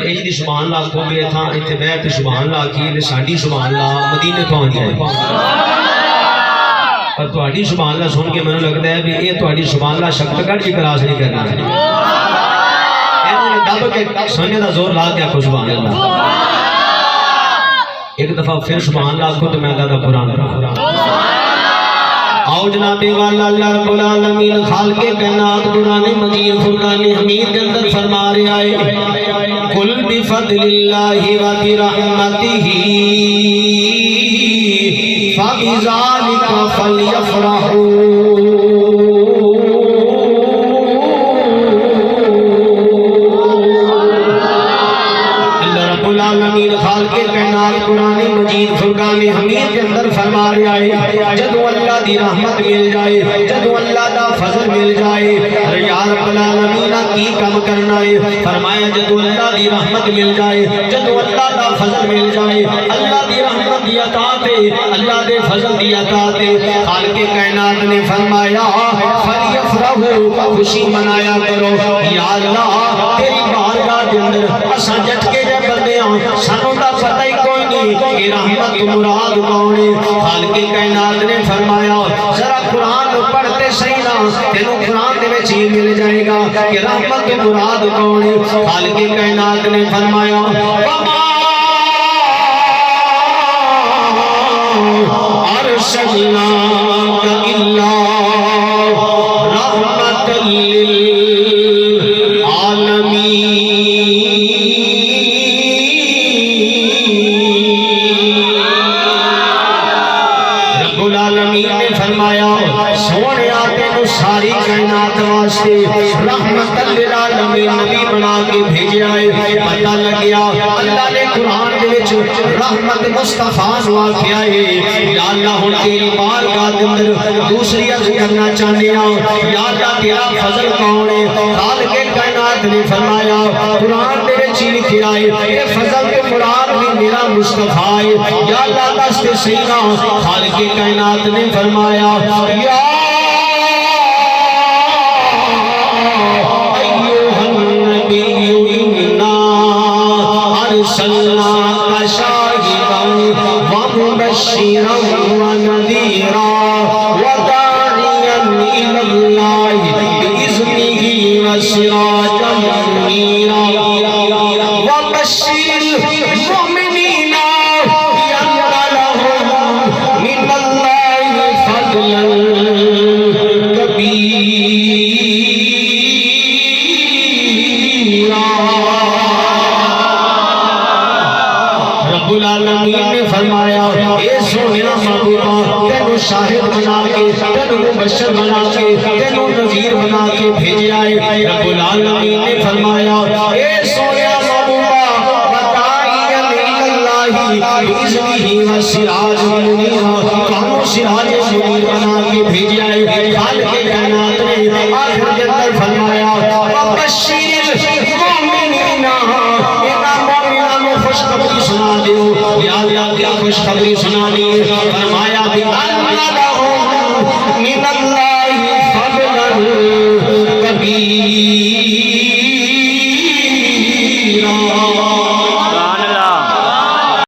اے دی سبحان اللہ کو بھی تھا ایتھے بیٹھ سبحان اللہ کی تے ساڈی سبحان اللہ مدینے تو آندی ہے اور تہاڈی سبحان اللہ سن کے مینوں لگدا ہے کہ اے تہاڈی سبحان اللہ شکل گڑھ کی کراس نہیں کرنا دب کے سونے دا زور لا کے آکھو سبحان اللہ ایک دفعہ پھر سبحان اللہ کو تو میں دا قرآن پڑھا آؤ جناب والا اللہ رب العالمین خالق کائنات قرآن مجید فرقان حمید کے اندر فرما رہا ہے قل بفضل اللہ و برحمتہ فبذلک فلیفرحوا خالق کائنات قرآن مجید فرقان حمید کے اندر فرما رہا ہے جدو اللہ دی رحمت مل جائے جدو اللہ دا فضل مل جائے یا رب العالمین کی کم کرنا ہے فرمایا جدو اللہ دی رحمت مل جائے جدو اللہ دا فضل مل جائے اللہ دی رحمت دی عطا تے اللہ دے فضل دی عطا تے خالق کائنات نے فرمایا فلیفرحوا خوشی منایا کرو یا اللہ تیری بارگاہ کے اندر اساں جھٹکے جے بندے ہاں سانوں دا پتہ ہی کوئی نہیں کہ رحمت مراد کون ہے خالق کائنات نے فرمایا ذرا قرآن پڑھتے صحیح نہ تینوں قرآن دے وچ ہی مل جائے گا کہ رحمت مراد کون ہے خالق کائنات نے فرمایا وما ارسلناک الا رحمت ساری کائنات واسطے رحمت للعالمین نبی بنا کے بھیجا ہے پتہ لگیا اللہ نے قرآن دے وچ رحمت مصطفیٰ نو آکھیا ہے یا اللہ ہن تیری بارگاہ دے اندر دوسری عرض کرنا چاہندے ہاں یا اللہ تیرا فضل کون ہے خالق کائنات نے فرمایا قرآن دے وچ لکھیا ہے اے فضل تے مراد بھی میرا مصطفیٰ ہے یا اللہ دس تے صحیح نہ خالق کائنات نے فرمایا یا ارسلناک شاہدا ومبشرا ونذیرا وداعیا الی اللہ باذنہ وسراجا منیرا وبشر المؤمنین بان لهم من اللہ فضلا کبیرا العالمین نے فرمایا اے سونیا محبوبہ تینوں شاہد بنا کے تینوں مبشر بنا کے تینوں نذیر بنا کے بھیجا ہے رب العالمین نے فرمایا اے سونیا محبوبہ وداعیا الی اللہ باذنہ وسراج منیرا کانوں سراج منیر بنا کے بھیجا ہے خالق کائنات نے آخر کے اندر فرمایا وبشر المؤمنین خوشخبری سنا دیو یا اللہ کیا خوشخبری سنانی فرمایا بِأَنَّ لَهُم مِّنَ اللَّهِ فَضْلًا كَبِيرًا